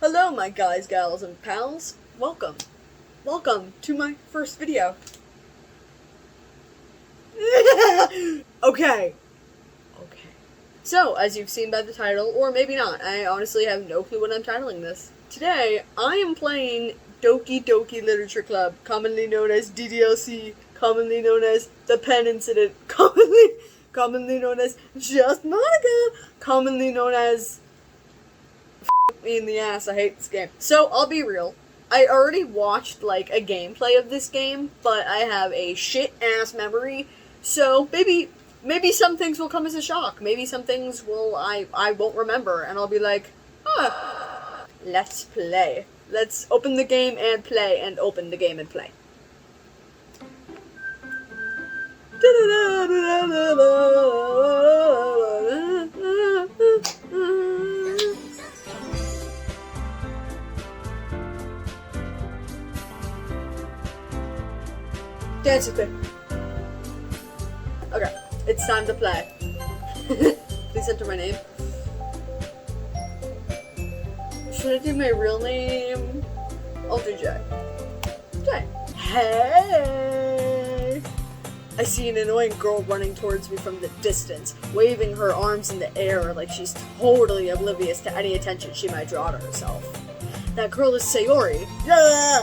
Hello my guys, gals, and pals. Welcome. Welcome to my first video. Okay. So, as you've seen by the title, or maybe not, I honestly have no clue what I'm titling this. Today, I am playing Doki Doki Literature Club, commonly known as DDLC, commonly known as The Pen Incident, commonly known as Just Monica, commonly known as me in the ass, I hate this game. So, I'll be real. I already watched, like, a gameplay of this game, but I have a shit-ass memory, so maybe some things will come as a shock. Maybe some things I won't remember, and I'll be like, let's play. Let's open the game and play, and open the game and play. Dance with me. Okay, it's time to play. Please enter my name. Should I do my real name? I'll do Jay. Jay. Hey! I see an annoying girl running towards me from the distance, waving her arms in the air like she's totally oblivious to any attention she might draw to herself. That girl is Sayori. Yeah!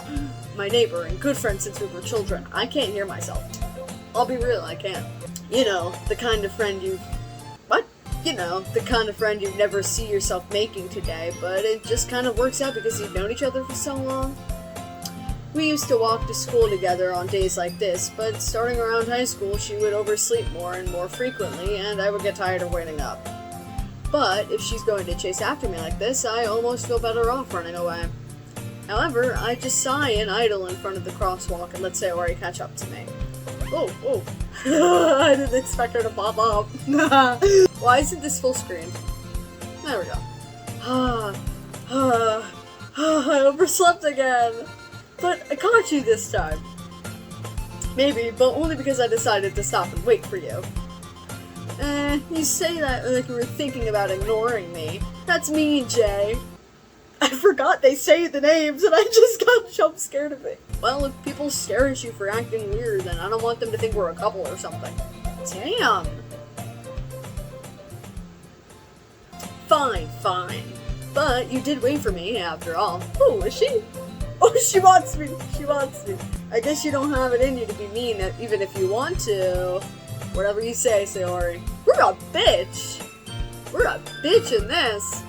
My neighbor and good friend since we were children. I can't hear myself. I'll be real, I can't. You know, the kind of friend you... What? You know, the kind of friend you never see yourself making today, but it just kind of works out because you've known each other for so long. We used to walk to school together on days like this, but starting around high school, she would oversleep more and more frequently, and I would get tired of waiting up. But if she's going to chase after me like this, I almost feel better off running away. However, I just sigh and idle in front of the crosswalk and let Sayori catch up to me. Oh. I didn't expect her to pop up. Why isn't this full screen? There we go. I overslept again. But I caught you this time. Maybe, but only because I decided to stop and wait for you. You say that like you were thinking about ignoring me. That's mean, Jay. I forgot they say the names and I just got jump scared of it. Well, if people stare at you for acting weird, then I don't want them to think we're a couple or something. Damn. Fine. But you did wait for me, after all. Oh, is she? Oh, she wants me. I guess you don't have it in you to be mean, even if you want to. Whatever you say, Sayori. We're a bitch in this.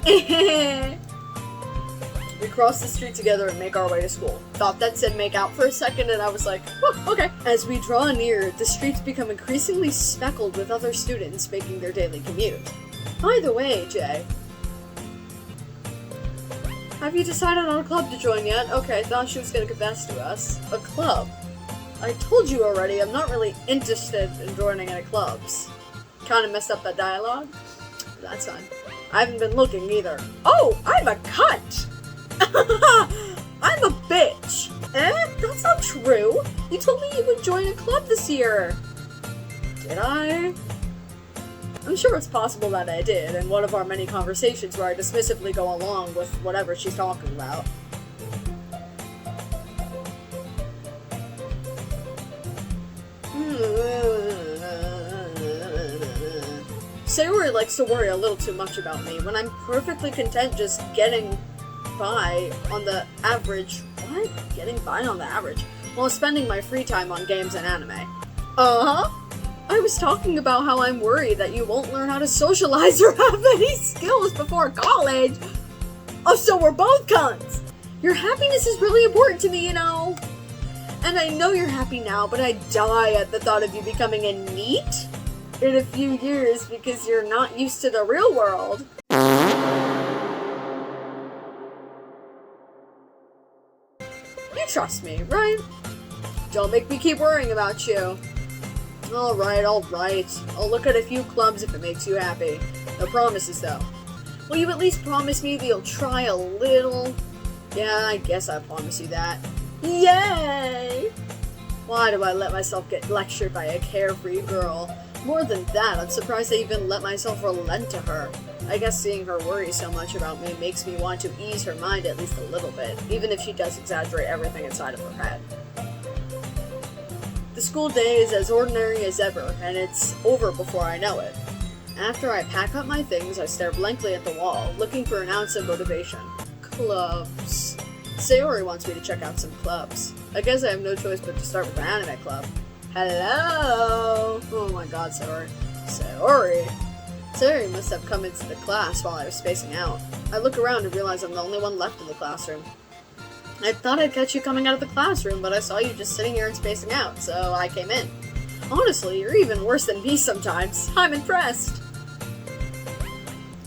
We cross the street together and make our way to school. Thought that said make out for a second, and I was like, oh, okay. As we draw near, the streets become increasingly speckled with other students making their daily commute. By the way, Jay, have you decided on a club to join yet? Okay, thought she was gonna confess to us. A club? I told you already, I'm not really interested in joining any clubs. Kinda messed up that dialogue. That's fine. I haven't been looking either. Oh, I'm a cunt! I'm a bitch! That's not true! You told me you would join a club this year! Did I? I'm sure it's possible that I did, in one of our many conversations where I dismissively go along with whatever she's talking about. Sayori likes to worry a little too much about me, when I'm perfectly content just getting by on the average. What? Getting by on the average? While spending my free time on games and anime. I was talking about how I'm worried that you won't learn how to socialize or have any skills before college. Oh, so we're both cunts! Your happiness is really important to me, you know. And I know you're happy now, but I die at the thought of you becoming a NEET in a few years because you're not used to the real world. You trust me, right? Don't make me keep worrying about you. Alright. I'll look at a few clubs if it makes you happy. No promises, though. Will you at least promise me that you'll try a little? Yeah, I guess I promise you that. Yay! Why do I let myself get lectured by a carefree girl? More than that, I'm surprised I even let myself relent to her. I guess seeing her worry so much about me makes me want to ease her mind at least a little bit, even if she does exaggerate everything inside of her head. The school day is as ordinary as ever, and it's over before I know it. After I pack up my things, I stare blankly at the wall, looking for an ounce of motivation. Clubs. Sayori wants me to check out some clubs. I guess I have no choice but to start with the anime club. Hello! Oh my god, Sayori. Sayori must have come into the class while I was spacing out. I look around and realize I'm the only one left in the classroom. I thought I'd catch you coming out of the classroom, but I saw you just sitting here and spacing out, so I came in. Honestly, you're even worse than me sometimes. I'm impressed!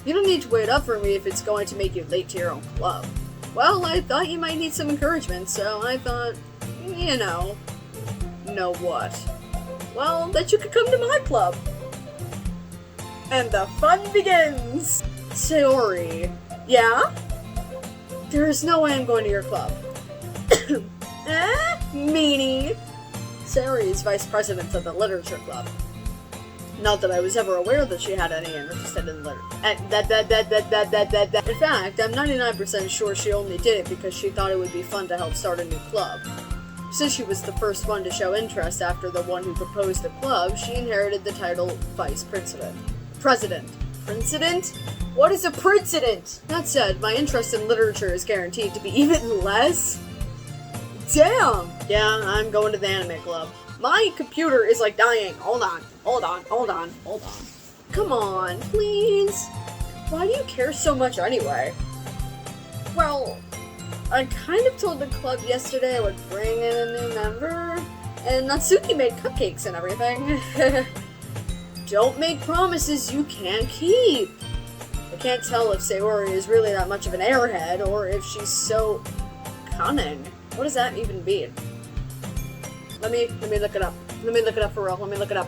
You don't need to wait up for me if it's going to make you late to your own club. Well, I thought you might need some encouragement, so I thought, you know what? Well, that you could come to my club. And the fun begins! Sayori. Yeah? There is no way I'm going to your club. Meanie! Sayori is vice president of the literature club. Not that I was ever aware that she had any interest in literature. In fact, I'm 99% sure she only did it because she thought it would be fun to help start a new club. Since she was the first one to show interest after the one who proposed the club, she inherited the title Vice President. President? What is a president? That said, my interest in literature is guaranteed to be even less. Damn! Yeah, I'm going to the anime club. My computer is like dying. Hold on. Come on, please. Why do you care so much anyway? Well, I kind of told the club yesterday I would bring in a new member, and Natsuki made cupcakes and everything. Don't make promises you can't keep. I can't tell if Sayori is really that much of an airhead, or if she's so cunning. What does that even mean? Let me look it up. Let me look it up for real. Let me look it up.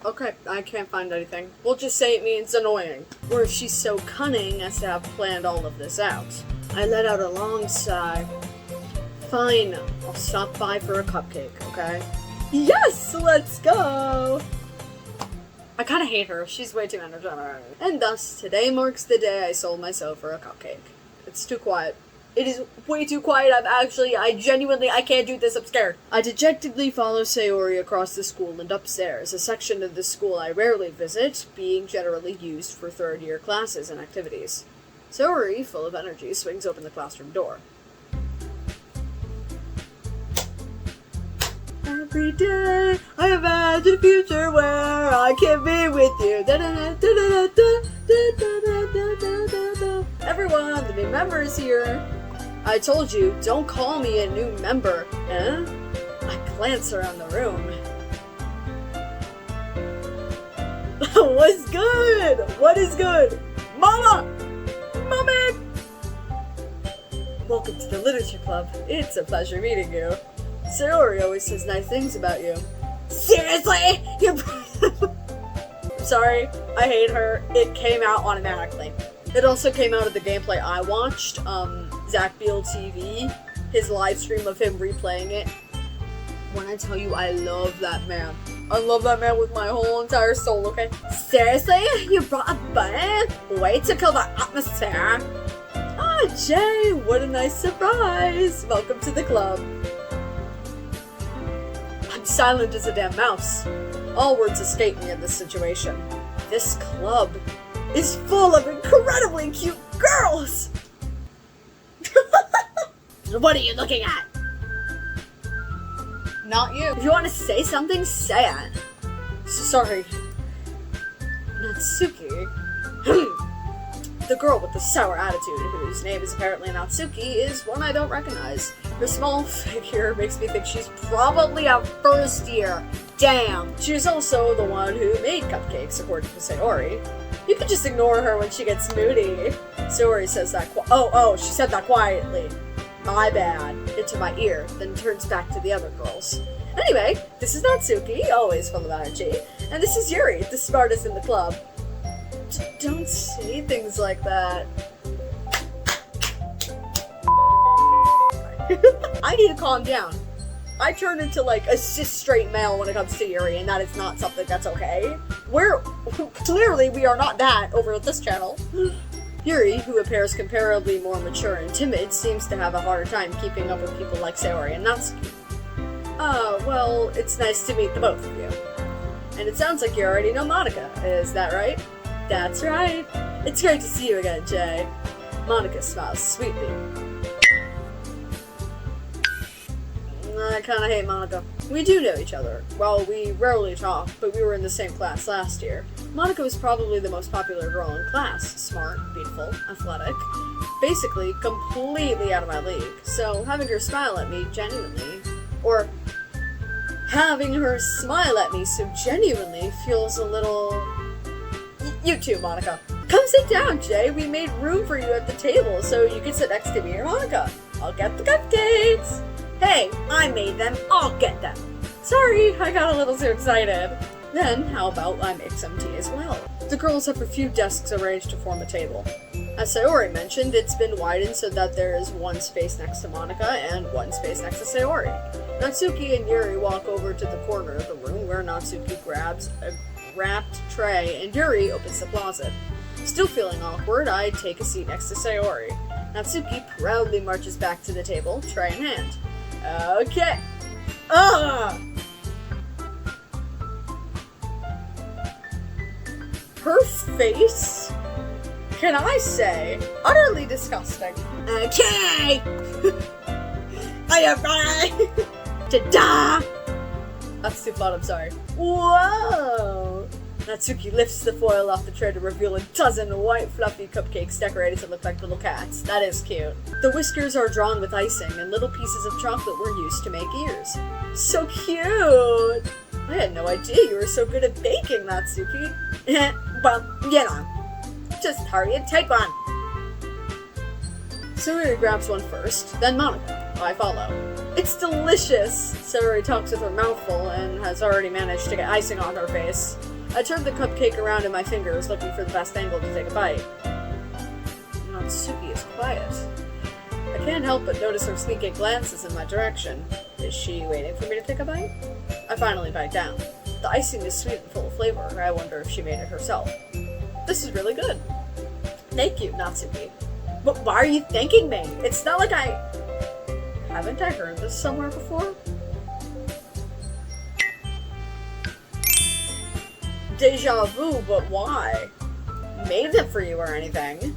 Okay, I can't find anything. We'll just say it means annoying. Or if she's so cunning as to have planned all of this out. I let out a long sigh. Fine, I'll stop by for a cupcake, okay? Yes, let's go! I kinda hate her. She's way too energetic. And thus, today marks the day I sold myself for a cupcake. It's too quiet. It is way too quiet. I can't do this. I'm scared. I dejectedly follow Sayori across the school and upstairs, a section of the school I rarely visit, being generally used for third-year classes and activities. Sayori, full of energy, swings open the classroom door. Every day, I imagine a future where I can be with you. Everyone, the new member is here. I told you, don't call me a new member. Eh? I glance around the room. What's good? What is good? Mama! Mommy! Welcome to the Literature Club. It's a pleasure meeting you. Sayori always says nice things about you. Seriously? You're I'm sorry, I hate her. It came out automatically. It also came out of the gameplay I watched, Zach Beal TV, his live stream of him replaying it. When I tell you I love that man. I love that man with my whole entire soul, okay? Seriously? You brought a bunny? Way to kill the atmosphere. Ah, Jay, what a nice surprise. Welcome to the club. I'm silent as a damn mouse. All words escape me in this situation. This club is full of incredibly cute girls! What are you looking at? Not you. If you want to say something, say it. Sorry. Natsuki. The girl with the sour attitude, whose name is apparently Natsuki, is one I don't recognize. Her small figure makes me think she's probably a first year. Damn. She's also the one who made cupcakes, according to Sayori. You can just ignore her when she gets moody. Sayori says that she said that quietly. My bad. Into my ear, then turns back to the other girls. Anyway, this is Natsuki, always full of energy, and this is Yuri, the smartest in the club. Don't say things like that. I need to calm down. I turn into like a cis straight male when it comes to Yuri, and that is not something that's okay. Clearly we are not that over at this channel. Yuri, who appears comparably more mature and timid, seems to have a harder time keeping up with people like Sayori and Natsuki. Well, it's nice to meet the both of you. And it sounds like you already know Monika, is that right? That's right. It's great to see you again, Jay. Monika smiles sweetly. I kinda hate Monika. We do know each other. Well, we rarely talk, but we were in the same class last year. Monika was probably the most popular girl in class. Smart, beautiful, athletic. Basically, completely out of my league. So, having her smile at me genuinely, or having her smile at me so genuinely feels a little... You too, Monika. Come sit down, Jay. We made room for you at the table so you can sit next to me or Monika. I'll get the cupcakes. Hey, I made them. I'll get them. Sorry, I got a little too excited. Then, how about I make some tea as well? The girls have a few desks arranged to form a table. As Sayori mentioned, it's been widened so that there is one space next to Monika and one space next to Sayori. Natsuki and Yuri walk over to the corner of the room where Natsuki grabs a wrapped tray and Yuri opens the closet. Still feeling awkward, I take a seat next to Sayori. Natsuki proudly marches back to the table, tray in hand. Okay. Her face, can I say, utterly disgusting. Okay. I am right. Ta-da! That's too fun, I'm sorry. Whoa! Natsuki lifts the foil off the tray to reveal a dozen white fluffy cupcakes decorated to look like little cats. That is cute. The whiskers are drawn with icing, and little pieces of chocolate were used to make ears. So cute! I had no idea you were so good at baking, Natsuki. Well, you know. Just hurry and take one. Sayori grabs one first, then Monika. I follow. It's delicious! Sayori talks with her mouth full and has already managed to get icing on her face. I turn the cupcake around in my fingers, looking for the best angle to take a bite. Natsuki is quiet. I can't help but notice her sneaking glances in my direction. Is she waiting for me to take a bite? I finally bite down. The icing is sweet and full of flavor. I wonder if she made it herself. This is really good. Thank you, Natsuki. But why are you thanking me? It's not like I... Haven't I heard this somewhere before? Deja vu, but why? Made them for you or anything?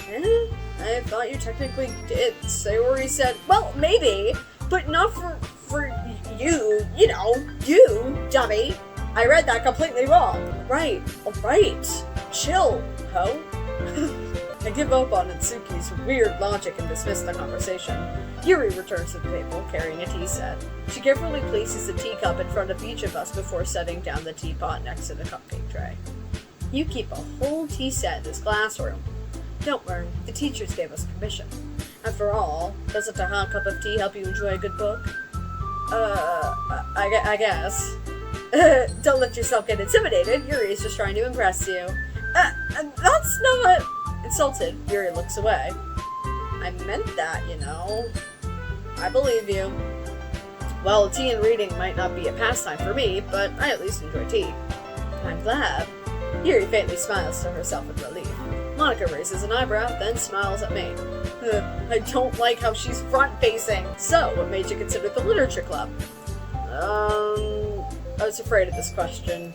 I thought you technically did. Sayori said, well, maybe, but not for you, you know, you, dummy. I read that completely wrong. Right, alright. Chill, ho. I give up on Natsuki's weird logic and dismiss the conversation. Yuri returns to the table, carrying a tea set. She carefully places a teacup in front of each of us before setting down the teapot next to the cupcake tray. You keep a whole tea set in this classroom. Don't worry, the teachers gave us permission. After all, doesn't a hot cup of tea help you enjoy a good book? I guess. Don't let yourself get intimidated. Yuri's just trying to impress you. That's not... Insulted, Yuri looks away. I meant that, you know. I believe you. Well, tea and reading might not be a pastime for me, but I at least enjoy tea. I'm glad. Yuri faintly smiles to herself in relief. Monika raises an eyebrow, then smiles at me. I don't like how she's front-facing. So, what made you consider the literature club? I was afraid of this question.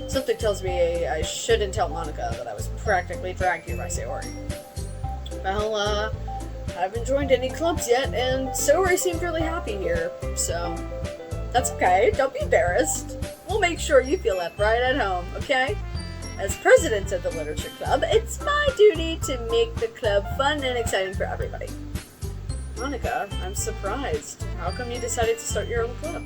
Something tells me I shouldn't tell Monika that I was practically dragged here by Sayori. Well, I haven't joined any clubs yet, and Sayori seemed really happy here, so that's okay, don't be embarrassed. We'll make sure you feel left right at home, okay? As president of the literature club, it's my duty to make the club fun and exciting for everybody. Monika, I'm surprised. How come you decided to start your own club?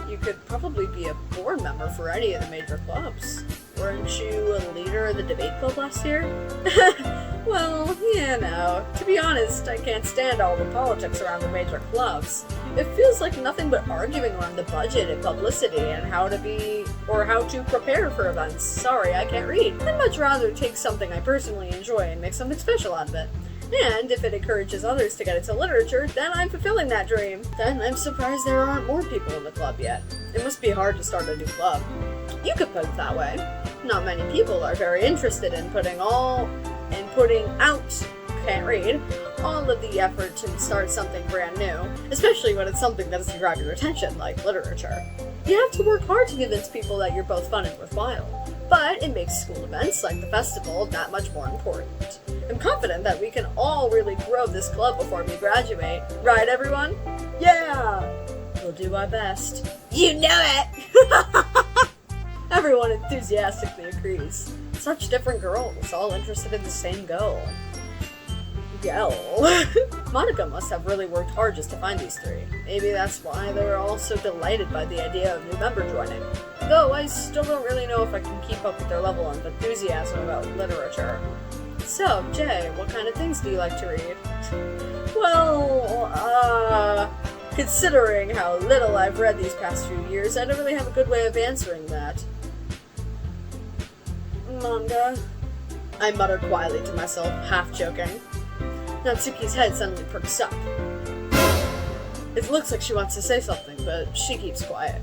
You could probably be a board member for any of the major clubs. Weren't you a leader of the debate club last year? Well, you know, to be honest, I can't stand all the politics around the major clubs. It feels like nothing but arguing around the budget and publicity and how to prepare for events. Sorry, I can't read. I'd much rather take something I personally enjoy and make something special out of it. And if it encourages others to get into literature, then I'm fulfilling that dream. Then I'm surprised there aren't more people in the club yet. It must be hard to start a new club. You could put it that way. Not many people are very interested in putting out, can't read, all of the effort to start something brand new, especially when it's something that doesn't grab your attention, like literature. You have to work hard to convince people that you're both fun and worthwhile, but it makes school events like the festival that much more important. I'm confident that we can all really grow this club before we graduate. Right, everyone? Yeah! We'll do our best. You know it! Everyone enthusiastically agrees. Such different girls, all interested in the same goal. Monica must have really worked hard just to find these three. Maybe that's why they were all so delighted by the idea of a new member joining. Though I still don't really know if I can keep up with their level of enthusiasm about literature. So, Jay, what kind of things do you like to read? Well, considering how little I've read these past few years, I don't really have a good way of answering that. Manga? I muttered quietly to myself, half joking. Natsuki's head suddenly perks up. It looks like she wants to say something, but she keeps quiet.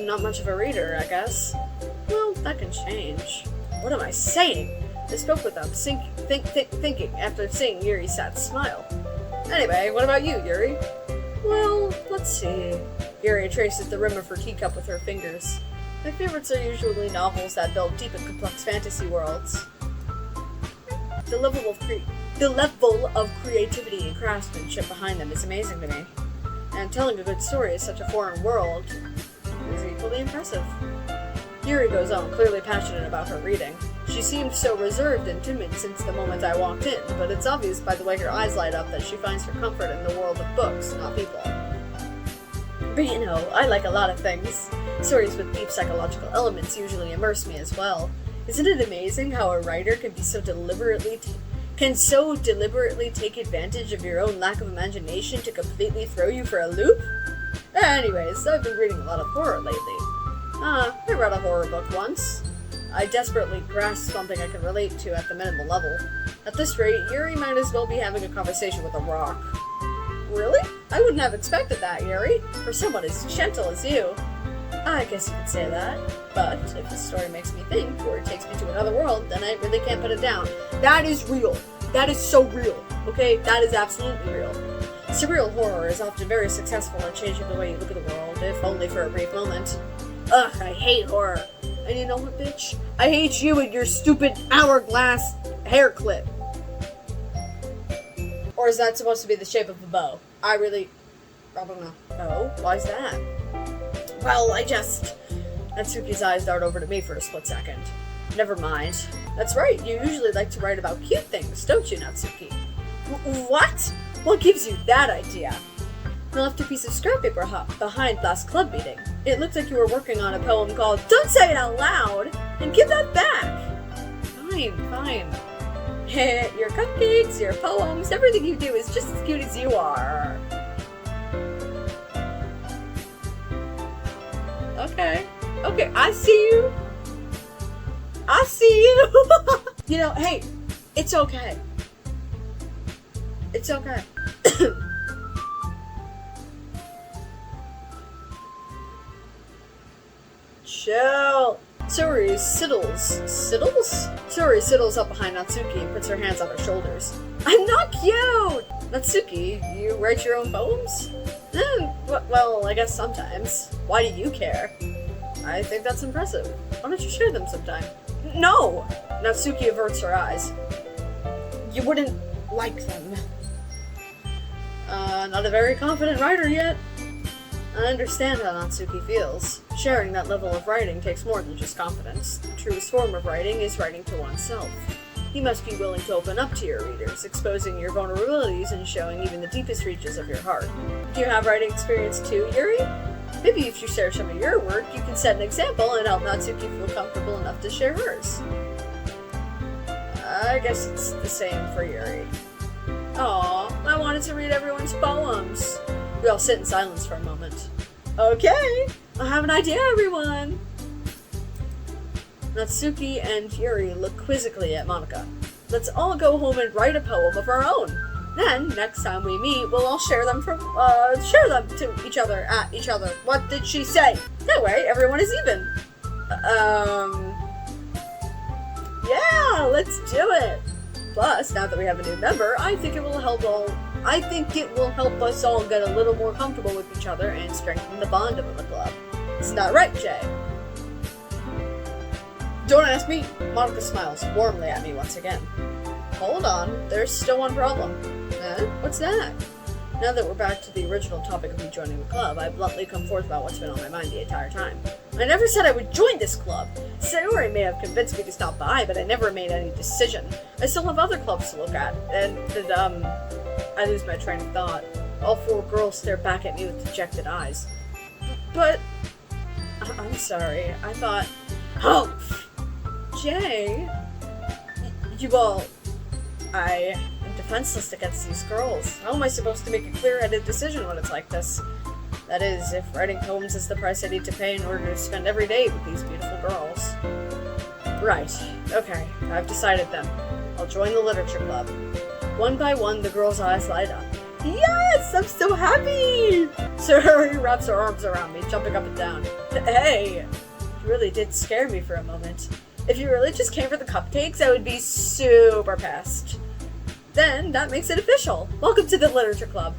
Not much of a reader, I guess. Well, that can change. What am I saying? I spoke without thinking after seeing Yuri's sad smile. Anyway, what about you, Yuri? Well, let's see. Yuri traces the rim of her teacup with her fingers. My favorites are usually novels that build deep and complex fantasy worlds. The level of creativity and craftsmanship behind them is amazing to me. And telling a good story in such a foreign world is equally impressive. Yuri goes on, clearly passionate about her reading. She seemed so reserved and timid since the moment I walked in, but it's obvious by the way her eyes light up that she finds her comfort in the world of books, not people. But you know, I like a lot of things. Stories with deep psychological elements usually immerse me as well. Isn't it amazing how a writer can so deliberately take advantage of your own lack of imagination to completely throw you for a loop? Anyways, I've been reading a lot of horror lately. I read a horror book once. I desperately grasped something I can relate to at the minimal level. At this rate, Yuri might as well be having a conversation with a rock. Really? I wouldn't have expected that, Yuri, for someone as gentle as you. I guess you could say that, but if the story makes me think, or it takes me to another world, then I really can't put it down. That is real. That is so real, okay? That is absolutely real. Surreal horror is often very successful at changing the way you look at the world, if only for a brief moment. Ugh, I hate horror. And you know what, bitch? I hate you and your stupid hourglass hair clip. Or is that supposed to be the shape of a bow? I don't know. No? Why is that? Well, Natsuki's eyes dart over to me for a split second. Never mind. That's right, you usually like to write about cute things, don't you, Natsuki? What? What gives you that idea? I left a piece of scrap paper behind last club meeting. It looked like you were working on a poem called Don't Say It Out Loud! And give that back! Fine. Your cupcakes, your poems, everything you do is just as cute as you are. Okay, I see you. You know, hey, it's okay. It's okay. Chill. Suri sidles up behind Natsuki and puts her hands on her shoulders. I'm not cute! Natsuki, you write your own poems? Well, I guess sometimes. Why do you care? I think that's impressive. Why don't you share them sometime? No! Natsuki averts her eyes. You wouldn't like them. Not a very confident writer yet. I understand how Natsuki feels. Sharing that level of writing takes more than just confidence. The truest form of writing is writing to oneself. You must be willing to open up to your readers, exposing your vulnerabilities and showing even the deepest reaches of your heart. Do you have writing experience too, Yuri? Maybe if you share some of your work, you can set an example and help Natsuki feel comfortable enough to share hers. I guess it's the same for Yuri. Aw, I wanted to read everyone's poems. We all sit in silence for a moment. Okay, I have an idea, everyone! Natsuki and Yuri look quizzically at Monica. Let's all go home and write a poem of our own. Then, next time we meet, we'll all share them to each other, at each other. What did she say? That way, everyone is even. Yeah, let's do it. Plus, now that we have a new member, I think it will help us all get a little more comfortable with each other and strengthen the bond of the club. Isn't that right, Jay? Don't ask me. Monica smiles warmly at me once again. Hold on, there's still one problem. What's that? Now that we're back to the original topic of me joining the club, I bluntly come forth about what's been on my mind the entire time. I never said I would join this club. Sayori may have convinced me to stop by, but I never made any decision. I still have other clubs to look at, and I lose my train of thought. All four girls stare back at me with dejected eyes. But, I'm sorry, I thought, oh, Jay, I am defenseless against these girls. How am I supposed to make a clear-headed decision when it's like this? That is, if writing poems is the price I need to pay in order to spend every day with these beautiful girls. Right. Okay, I've decided then. I'll join the literature club. One by one, the girls' eyes light up. Yes! I'm so happy! Sayori wraps her arms around me, jumping up and down. Hey! You really did scare me for a moment. If you really just came for the cupcakes, I would be super pissed. Then, that makes it official. Welcome to the literature club.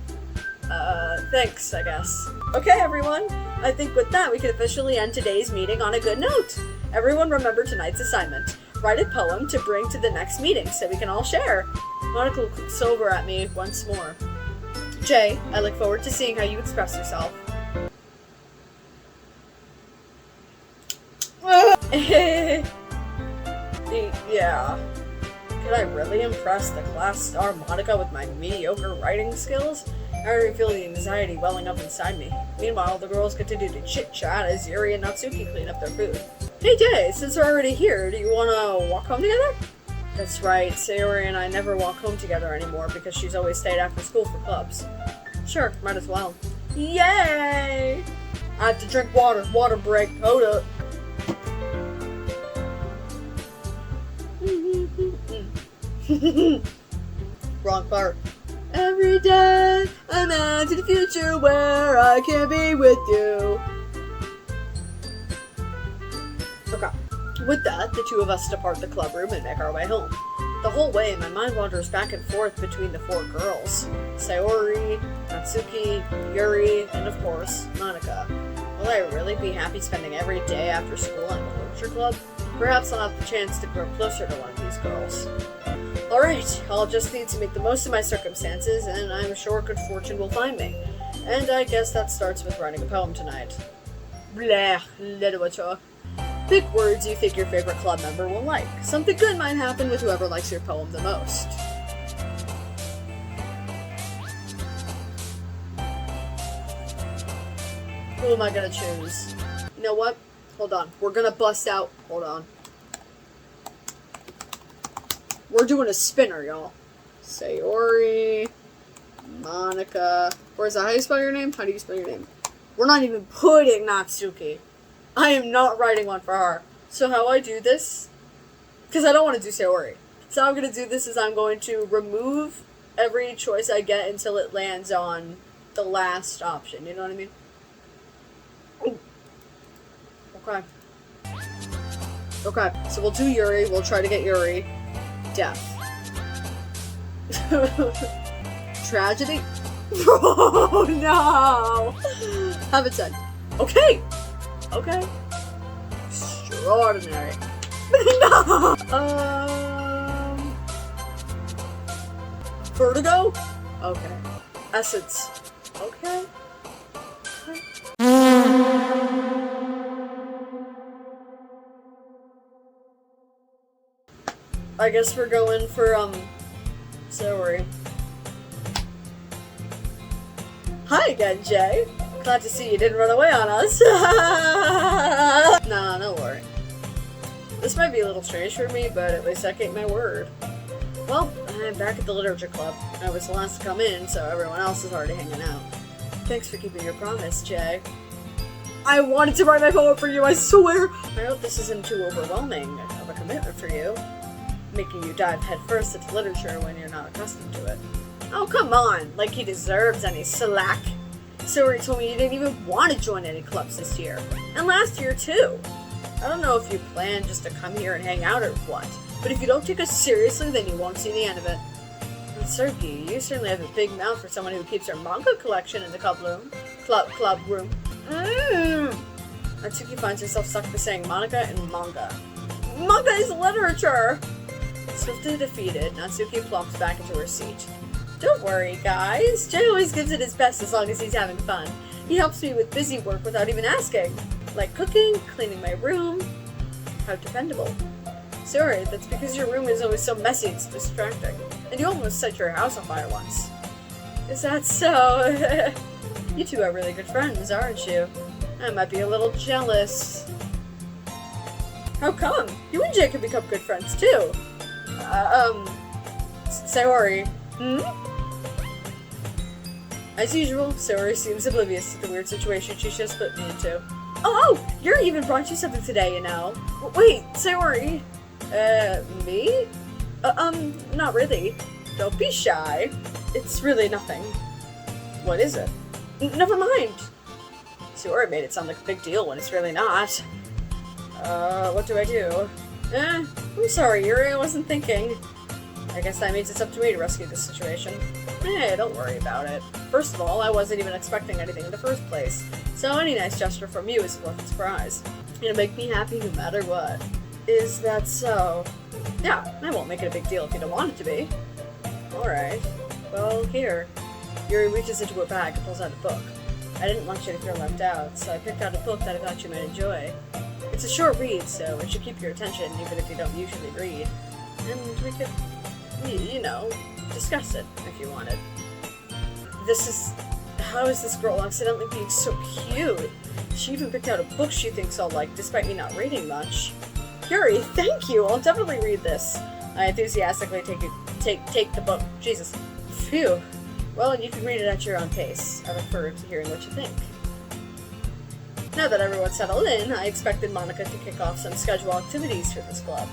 Thanks, I guess. Okay, everyone. I think with that, we can officially end today's meeting on a good note. Everyone remember tonight's assignment. Write a poem to bring to the next meeting so we can all share. Monica looks over at me once more. Jay, I look forward to seeing how you express yourself. Yeah. Could I really impress the class star Monica with my mediocre writing skills? I already feel the anxiety welling up inside me. Meanwhile, the girls continue to chit-chat as Yuri and Natsuki clean up their food. Hey Jay, since we're already here, do you want to walk home together? That's right, Sayori and I never walk home together anymore because she's always stayed after school for clubs. Sure, might as well. Yay! I have to drink water. Water break. Hold up. Wrong part. Every day, I imagine a future where I can be with you. Okay. With that, the two of us depart the club room and make our way home. The whole way, my mind wanders back and forth between the four girls. Sayori, Natsuki, Yuri, and of course, Monica. Will I really be happy spending every day after school in the literature club? Perhaps I'll have the chance to grow closer to one of these girls. Alright, I'll just need to make the most of my circumstances, and I'm sure good fortune will find me. And I guess that starts with writing a poem tonight. Blah, literature. Pick words you think your favorite club member will like. Something good might happen with whoever likes your poem the most. Who am I gonna choose? You know what? Hold on. We're gonna bust out. Hold on. We're doing a spinner, y'all. Sayori, Monica. Or is that how you spell your name? How do you spell your name? We're not even putting Natsuki. I am not writing one for her. So how I do this, because I don't want to do Sayori. So how I'm going to do this is I'm going to remove every choice I get until it lands on the last option. You know what I mean? Okay. Okay, so we'll do Yuri. We'll try to get Yuri. Death. Tragedy? Oh no! Have it said. Okay! Okay. Extraordinary. No! Vertigo? Okay. Essence. Okay. I guess we're going for, Sayori. Hi again, Jay. Glad to see you didn't run away on us. Nah, no worry. This might be a little strange for me, but at least I kept my word. Well, I'm back at the literature club. I was the last to come in, so everyone else is already hanging out. Thanks for keeping your promise, Jay. I wanted to write my poem for you, I swear! I hope this isn't too overwhelming of a commitment for you. making you dive headfirst into literature when you're not accustomed to it. Oh, come on, like he deserves any slack. Sayori told me you didn't even want to join any clubs this year, and last year too. I don't know if you plan just to come here and hang out or what, but if you don't take us seriously, then you won't see the end of it. And Sergi, you certainly have a big mouth for someone who keeps her manga collection in the club room. Natsuki finds herself stuck for saying Monica and manga. Manga is literature! Swiftly defeated, Natsuki plumps back into her seat. Don't worry, guys. Jay always gives it his best as long as he's having fun. He helps me with busy work without even asking. Like cooking, cleaning my room. How dependable. Sorry, that's because your room is always so messy it's distracting. And you almost set your house on fire once. Is that so? You two are really good friends, aren't you? I might be a little jealous. How come? You and Jay can become good friends too. Sayori. As usual, Sayori seems oblivious to the weird situation she's just put me into. Oh, Yuri even brought you something today, you know. Wait, Sayori. Me? Not really. Don't be shy. It's really nothing. What is it? Never mind. Sayori made it sound like a big deal when it's really not. What do I do? I'm sorry, Yuri, I wasn't thinking. I guess that means it's up to me to rescue this situation. Hey, don't worry about it. First of all, I wasn't even expecting anything in the first place, so any nice gesture from you is worth a surprise. It'll make me happy no matter what. Is that so? Yeah, I won't make it a big deal if you don't want it to be. Alright. Well, here. Yuri reaches into her bag and pulls out a book. I didn't want you to feel left out, so I picked out a book that I thought you might enjoy. It's a short read, so it should keep your attention even if you don't usually read. And we could, you know, discuss it if you wanted. How is this girl accidentally being so cute? She even picked out a book she thinks I'll like, despite me not reading much. Yuri, thank you! I'll definitely read this. I enthusiastically take the book. Jesus. Phew. Well, you can read it at your own pace. I look forward to hearing what you think. Now that everyone's settled in, I expected Monica to kick off some scheduled activities for this club.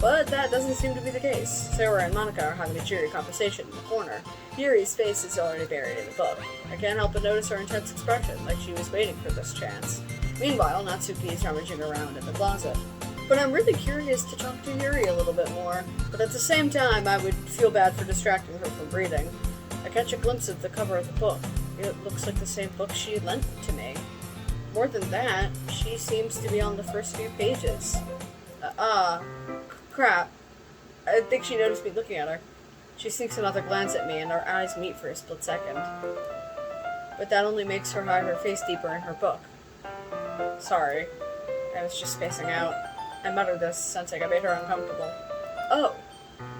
But that doesn't seem to be the case. Sarah and Monica are having a cheery conversation in the corner. Yuri's face is already buried in the book. I can't help but notice her intense expression, like she was waiting for this chance. Meanwhile, Natsuki is rummaging around in the closet. But I'm really curious to talk to Yuri a little bit more, but at the same time, I would feel bad for distracting her from reading. I catch a glimpse of the cover of the book. It looks like the same book she lent to me. More than that, she seems to be on the first few pages. Crap. I think she noticed me looking at her. She sinks another glance at me and our eyes meet for a split second. But that only makes her hide her face deeper in her book. Sorry. I was just spacing out. I muttered this, sensing I made her uncomfortable. Oh,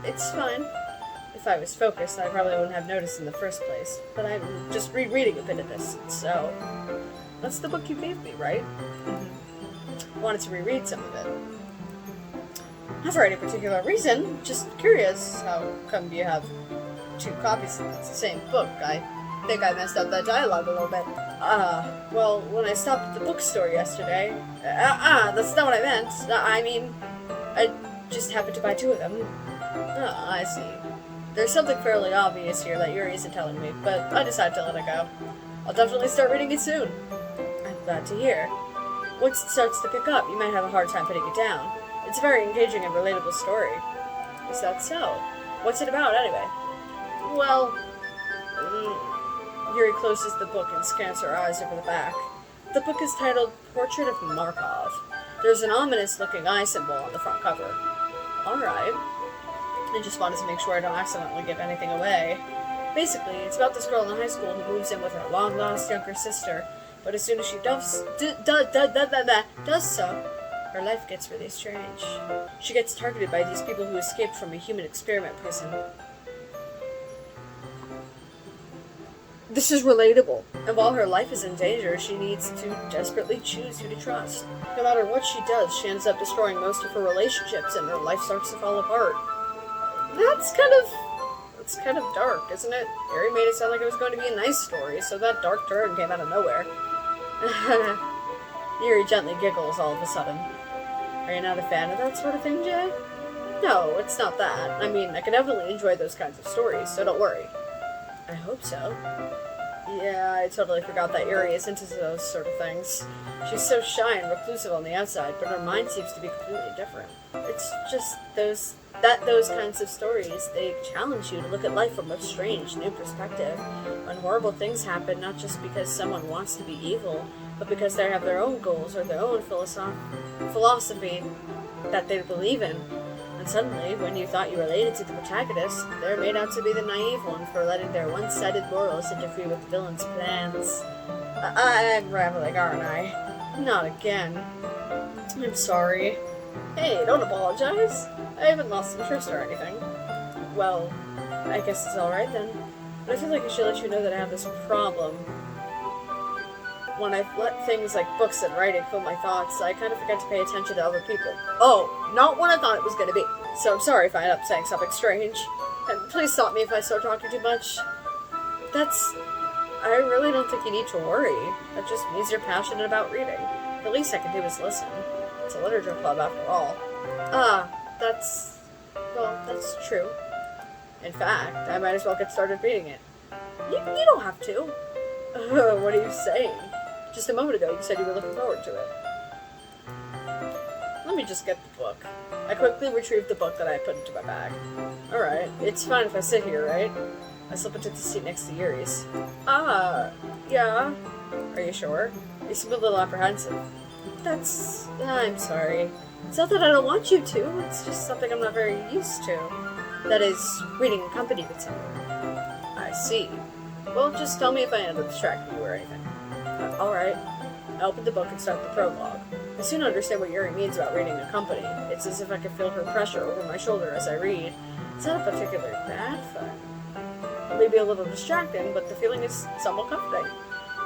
it's fine. If I was focused, I probably wouldn't have noticed in the first place. But I'm just rereading a bit of this, so... That's the book you gave me, right? I wanted to reread some of it. Not for any particular reason, just curious. How come you have two copies of the same book? I think I messed up that dialogue a little bit. Well, when I stopped at the bookstore yesterday... that's not what I meant. I mean, I just happened to buy two of them. Oh, I see. There's something fairly obvious here that Yuri isn't telling me, but I decided to let it go. I'll definitely start reading it soon. I'm glad to hear. Once it starts to pick up, you might have a hard time putting it down. It's a very engaging and relatable story. Is that so? What's it about, anyway? Well... Yuri closes the book and scans her eyes over the back. The book is titled Portrait of Markov. There's an ominous-looking eye symbol on the front cover. Alright. I just wanted to make sure I don't accidentally give anything away. Basically, it's about this girl in high school who moves in with her long-lost younger sister, but as soon as she does so, her life gets really strange. She gets targeted by these people who escaped from a human experiment prison. This is relatable, and while her life is in danger, she needs to desperately choose who to trust. No matter what she does, she ends up destroying most of her relationships, and her life starts to fall apart. That's kind of dark, isn't it? Harry made it sound like it was going to be a nice story, so that dark turn came out of nowhere. Yuri gently giggles all of a sudden. Are you not a fan of that sort of thing, Jay? No, it's not that. I mean, I can definitely enjoy those kinds of stories, so don't worry. I hope so. Yeah, I totally forgot that Yuri is into those sort of things. She's so shy and reclusive on the outside, but her mind seems to be completely different. It's just those kinds of stories, they challenge you to look at life from a strange, new perspective. When horrible things happen, not just because someone wants to be evil, but because they have their own goals or their own philosophy that they believe in. And suddenly, when you thought you related to the protagonist, they're made out to be the naive one for letting their one-sided morals interfere with the villain's plans. I'm rambling, aren't I? Not again. I'm sorry. Hey, don't apologize. I haven't lost interest or anything. Well, I guess it's alright then. But I feel like I should let you know that I have this problem. When I let things like books and writing fill my thoughts, I kind of forget to pay attention to other people. Oh, not what I thought it was going to be. So I'm sorry if I end up saying something strange. And please stop me if I start talking too much. I really don't think you need to worry. That just means you're passionate about reading. The least I can do is listen. It's a literature club after all. That's true. In fact, I might as well get started reading it. You don't have to. What are you saying? Just a moment ago, you said you were looking forward to it. Let me just get the book. I quickly retrieved the book that I put into my bag. Alright, it's fine if I sit here, right? I slip into the seat next to Yuri's. Yeah. Are you sure? You seem a little apprehensive. I'm sorry. It's not that I don't want you to, it's just something I'm not very used to. That is, reading in company with someone. I see. Well, just tell me if I end up distracting you or anything. Alright. I open the book and start the prologue. I soon understand what Yuri means about reading in company. It's as if I can feel her pressure over my shoulder as I read. It's not a particularly bad thing. It may be a little distracting, but the feeling is somewhat comforting.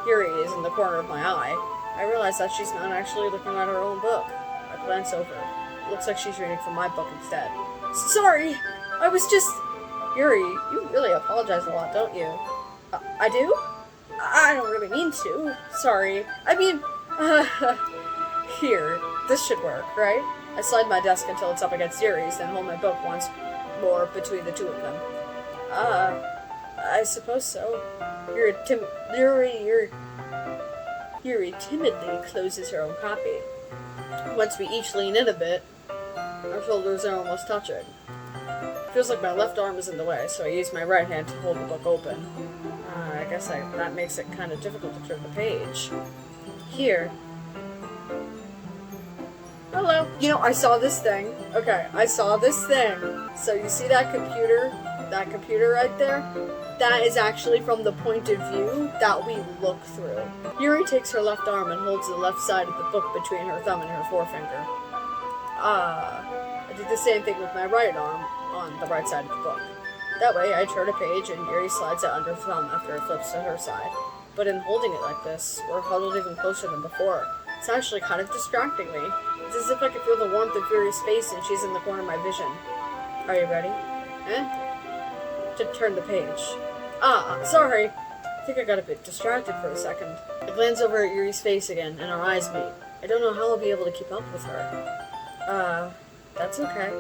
Yuri is in the corner of my eye. I realize that she's not actually looking at her own book. I glance over. It looks like she's reading from my book instead. Sorry! I was just... Yuri, you really apologize a lot, don't you? I do? I don't really mean to. Sorry. I mean, here. This should work, right? I slide my desk until it's up against Yuri's, then hold my book once more between the two of them. I suppose so. Yuri timidly closes her own copy. Once we each lean in a bit, our shoulders are almost touching. Feels like my left arm is in the way, so I use my right hand to hold the book open. I guess that makes it kind of difficult to turn the page. Here. Hello. You know, I saw this thing. Okay, I saw this thing. So you see that computer? That computer right there? That is actually from the point of view that we look through. Yuri takes her left arm and holds the left side of the book between her thumb and her forefinger. I did the same thing with my right arm on the right side of the book. That way, I turn a page and Yuri slides it under her thumb after it flips to her side. But in holding it like this, we're huddled even closer than before. It's actually kind of distracting me. It's as if I can feel the warmth of Yuri's face and she's in the corner of my vision. Are you ready? To turn the page. Sorry. I think I got a bit distracted for a second. I glance over at Yuri's face again, and our eyes meet. I don't know how I'll be able to keep up with her. That's okay.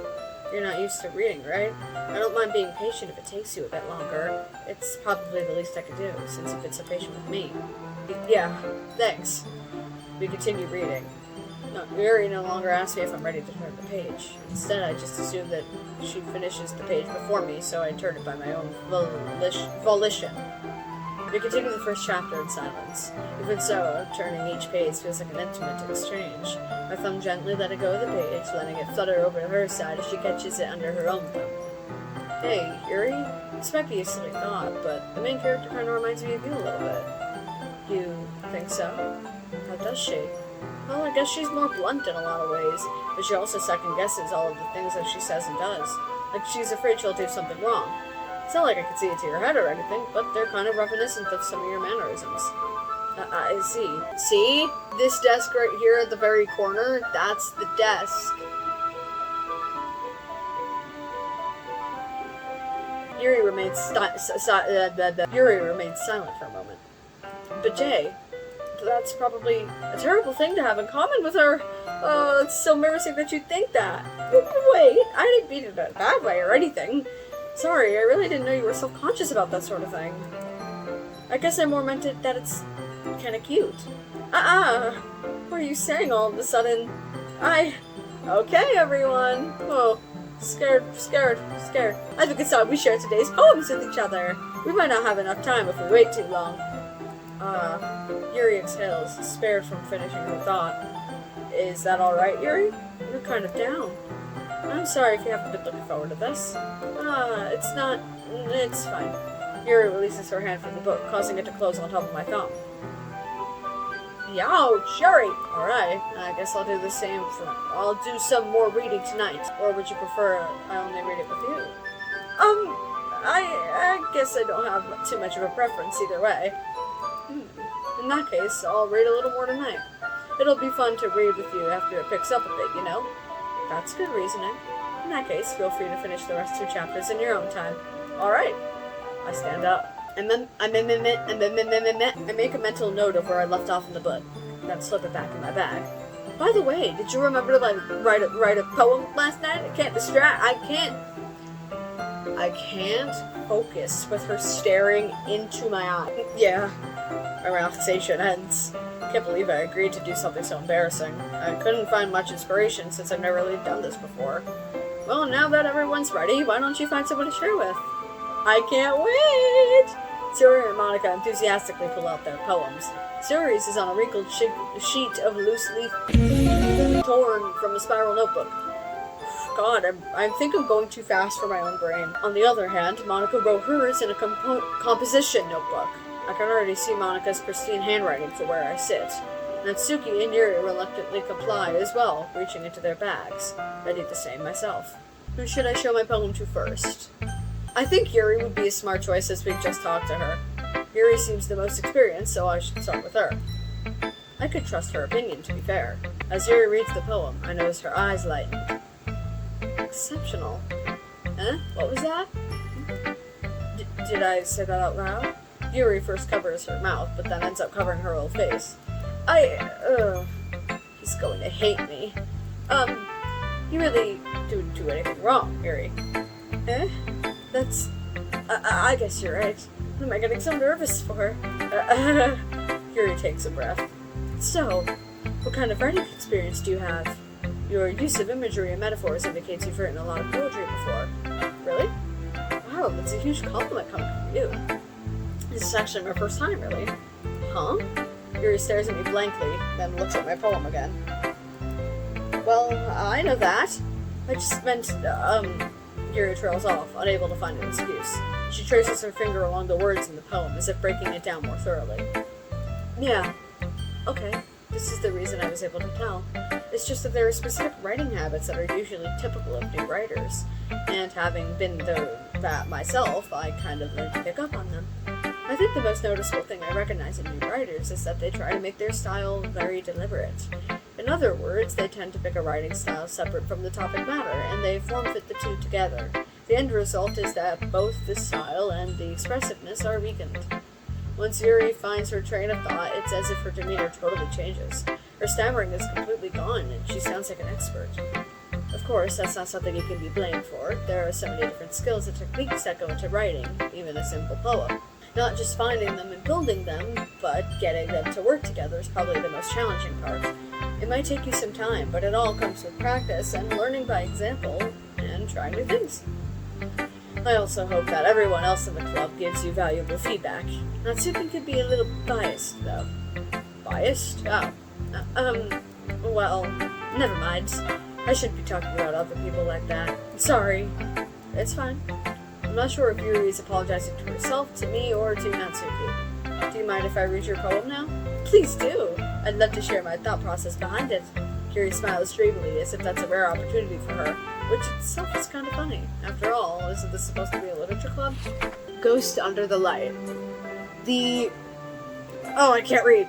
You're not used to reading, right? I don't mind being patient if it takes you a bit longer. It's probably the least I could do, since you've been so patient with me. Yeah, thanks. We continue reading. No, Yuri no longer asks me if I'm ready to turn the page. Instead, I just assume that she finishes the page before me, so I turn it by my own volition. We continue the first chapter in silence. Even so, turning each page feels like an intimate exchange. My thumb gently letting go of the page, letting it flutter over to her side as she catches it under her own thumb. Hey, Yuri? This might be a silly thought, but the main character kind of reminds me of you a little bit. You think so? How does she? Well, I guess she's more blunt in a lot of ways, but she also second-guesses all of the things that she says and does. Like she's afraid she'll do something wrong. It's not like I could see it to your head or anything, but they're kind of reminiscent of some of your mannerisms. I see. See? This desk right here at the very corner, that's the desk. Yuri remains silent for a moment. But Jay, that's probably a terrible thing to have in common with her. It's so embarrassing that you think that. Wait, I didn't mean it that way or anything. Sorry, I really didn't know you were self-conscious about that sort of thing. I guess I more meant it that it's kinda cute. What are you saying all of a sudden? Okay, everyone. Oh, scared. I think it's time we share today's poems with each other. We might not have enough time if we wait too long. Yuri exhales, spared from finishing her thought. Is that alright, Yuri? You're kind of down. I'm sorry if you haven't been looking forward to this. It's fine. Yuri releases her hand from the book, causing it to close on top of my thumb. Youch, Yuri! Alright, I guess I'll do the same I'll do some more reading tonight. Or would you prefer I only read it with you? I guess I don't have too much of a preference either way. In that case, I'll read a little more tonight. It'll be fun to read with you after it picks up a bit, you know? That's good reasoning. In that case, feel free to finish the rest 2 chapters in your own time. Alright. I stand up. I make a mental note of where I left off in the book, then slip it back in my bag. By the way, did you remember to write a poem last night? I can't focus with her staring into my eye. Yeah, my relaxation ends. Can't believe I agreed to do something so embarrassing. I couldn't find much inspiration since I've never really done this before. Well, now that everyone's ready, why don't you find someone to share with? I can't wait! Suri and Monica enthusiastically pull out their poems. Suri's is on a wrinkled sheet of loose leaf torn from a spiral notebook. God, I think I'm going too fast for my own brain. On the other hand, Monica wrote hers in a composition notebook. I can already see Monica's pristine handwriting for where I sit. Natsuki and Yuri reluctantly comply as well, reaching into their bags. I do the same myself. Who should I show my poem to first? I think Yuri would be a smart choice as we've just talked to her. Yuri seems the most experienced, so I should start with her. I could trust her opinion, to be fair. As Yuri reads the poem, I notice her eyes lighten. Exceptional. What was that? Did I say that out loud? Yuri first covers her mouth, but then ends up covering her whole face. He's going to hate me. You really didn't do anything wrong, Yuri. I guess you're right. What am I getting so nervous for? Yuri takes a breath. So, what kind of writing experience do you have? Your use of imagery and metaphors indicates you've written a lot of poetry before. Really? Wow, that's a huge compliment coming from you. This is actually my first time, really. Huh? Yuri stares at me blankly, then looks at my poem again. Well, I know that. I just meant, Yuri trails off, unable to find an excuse. She traces her finger along the words in the poem, as if breaking it down more thoroughly. Yeah. Okay. This is the reason I was able to tell. It's just that there are specific writing habits that are usually typical of new writers, and having been that myself, I kind of learned to pick up on them. I think the most noticeable thing I recognize in new writers is that they try to make their style very deliberate. In other words, they tend to pick a writing style separate from the topic matter, and they form-fit the two together. The end result is that both the style and the expressiveness are weakened. Once Yuri finds her train of thought, it's as if her demeanor totally changes. Her stammering is completely gone, and she sounds like an expert. Of course, that's not something you can be blamed for. There are so many different skills and techniques that go into writing, even a simple poem. Not just finding them and building them, but getting them to work together is probably the most challenging part. It might take you some time, but it all comes with practice and learning by example and trying new things. I also hope that everyone else in the club gives you valuable feedback. Natsuki could be a little biased, though. Biased? Well, never mind. I shouldn't be talking about other people like that. Sorry. It's fine. I'm not sure if Yuri is apologizing to herself, to me, or to Natsuki. Do you mind if I read your poem now? Please do! I'd love to share my thought process behind it. Yuri smiles dreamily, as if that's a rare opportunity for her, which itself is kind of funny. After all, isn't this supposed to be a literature club? Ghost Under the Light. I can't read.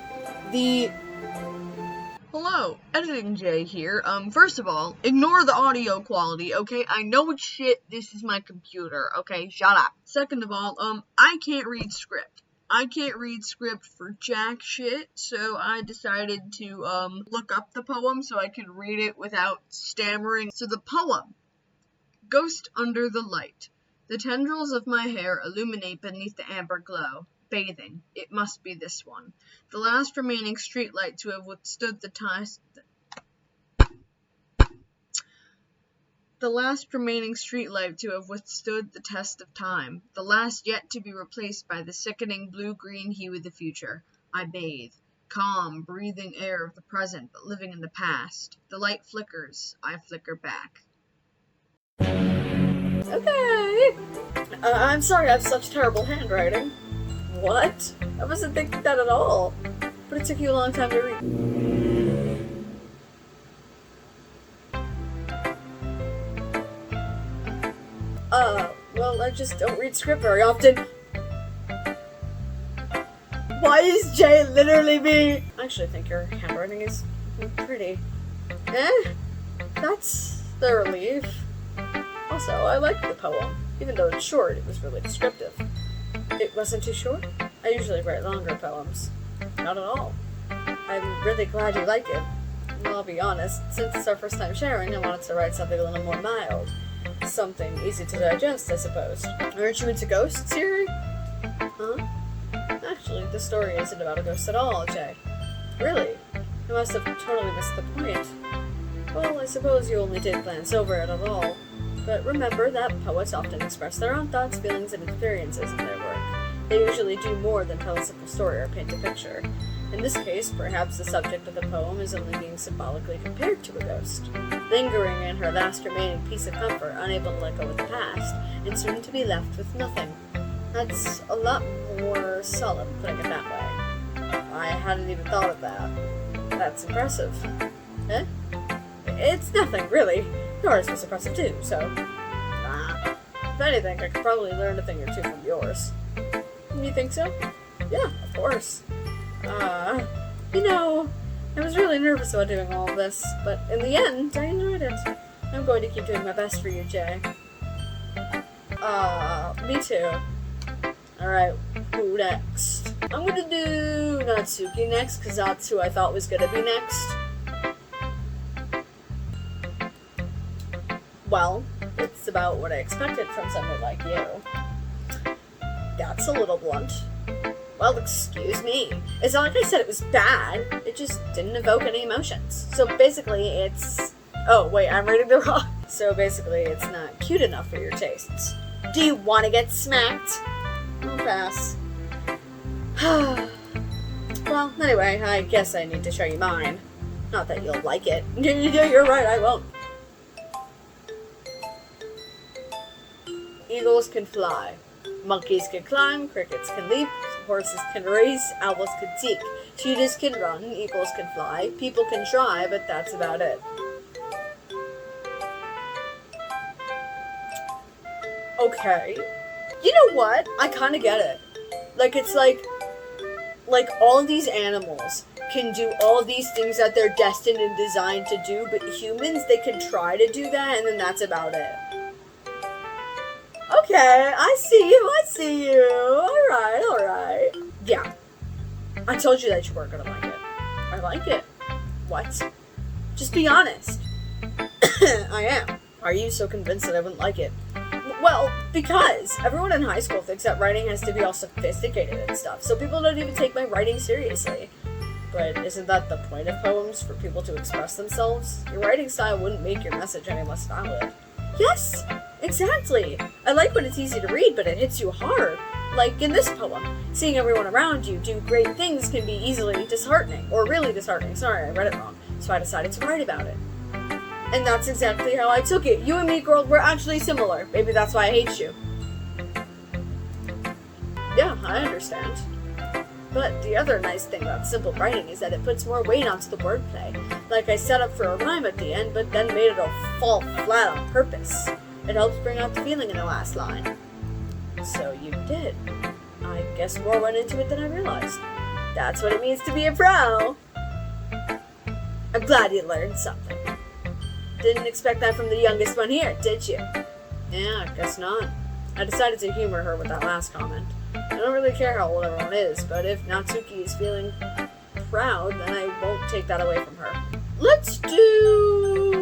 Hello, Editing Jay here. First of all, ignore the audio quality, okay? I know it's shit, this is my computer, okay? Shut up. Second of all, I can't read script. I can't read script for jack shit, so I decided to look up the poem so I could read it without stammering. So the poem, Ghost Under the Light. The tendrils of my hair illuminate beneath the amber glow. Bathing. It must be this one. The last remaining streetlight to have withstood the test. The last remaining streetlight to have withstood the test of time. The last yet to be replaced by the sickening blue-green hue of the future. I bathe. Calm, breathing air of the present, but living in the past. The light flickers. I flicker back. Okay. I'm sorry I have such terrible handwriting. What? I wasn't thinking that at all. But it took you a long time to read. Well, I just don't read script very often. Why is Jay literally me? I actually think your handwriting is pretty. That's the relief. Also, I liked the poem. Even though it's short, it was really descriptive. It wasn't too short? I usually write longer poems. Not at all. I'm really glad you like it. Well, I'll be honest, since it's our first time sharing, I wanted to write something a little more mild. Something easy to digest, I suppose. Aren't you into ghosts, Yuri? Huh? Actually, the story isn't about a ghost at all, Jay. Really? I must have totally missed the point. Well, I suppose you only did glance over it at all. But remember that poets often express their own thoughts, feelings, and experiences in their work. They usually do more than tell a simple story or paint a picture. In this case, perhaps the subject of the poem is only being symbolically compared to a ghost, lingering in her last remaining piece of comfort, unable to let go of the past, and soon to be left with nothing. That's a lot more solid, putting it that way. I hadn't even thought of that. That's impressive. Eh? It's nothing, really. Yours was impressive too, so... If anything, I could probably learn a thing or two from yours. You think so? Yeah, of course. I was really nervous about doing all of this, but in the end, I enjoyed it. I'm going to keep doing my best for you, Jay. Me too. Alright, who next? I'm gonna do Natsuki next, because that's who I thought was gonna be next. Well, it's about what I expected from someone like you. That's a little blunt. Well, excuse me. It's not like I said it was bad. It just didn't evoke any emotions. So basically, it's... Oh, wait, I'm reading the wrong... So basically, it's not cute enough for your tastes. Do you want to get smacked? I'll pass. Well, anyway, I guess I need to show you mine. Not that you'll like it. You're right, I won't. Eagles can fly. Monkeys can climb, crickets can leap, horses can race, owls can seek, cheetahs can run, eagles can fly, people can try, but that's about it. Okay. You know what? I kinda get it. Like, it's like all of these animals can do all these things that they're destined and designed to do, but humans, they can try to do that, and then that's about it. Okay, I see you. Alright. Yeah. I told you that you weren't gonna like it. I like it. What? Just be honest. I am. Are you so convinced that I wouldn't like it? Well, because everyone in high school thinks that writing has to be all sophisticated and stuff, so people don't even take my writing seriously. But isn't that the point of poems, for people to express themselves? Your writing style wouldn't make your message any less valid. Yes, exactly. I like when it's easy to read, but it hits you hard. Like in this poem, seeing everyone around you do great things can be easily disheartening, or really disheartening. Sorry, I read it wrong. So I decided to write about it. And that's exactly how I took it. You and me, girl, we're actually similar. Maybe that's why I hate you. Yeah, I understand. But the other nice thing about simple writing is that it puts more weight onto the wordplay. Like I set up for a rhyme at the end, but then made it all fall flat on purpose. It helps bring out the feeling in the last line. So you did. I guess more went into it than I realized. That's what it means to be a pro. I'm glad you learned something. Didn't expect that from the youngest one here, did you? Yeah, I guess not. I decided to humor her with that last comment. I don't really care how old everyone is, but if Natsuki is feeling proud, then I won't take that away from her. Let's do...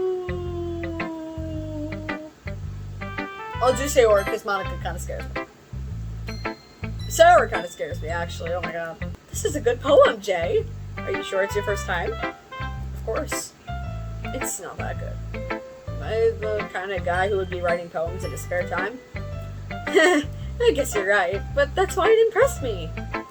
I'll do Sayori, because Monica kind of scares me. Sayori kind of scares me, actually. Oh my god. This is a good poem, Jay. Are you sure it's your first time? Of course. It's not that good. Am I the kind of guy who would be writing poems in his spare time? I guess you're right, but that's why it impressed me.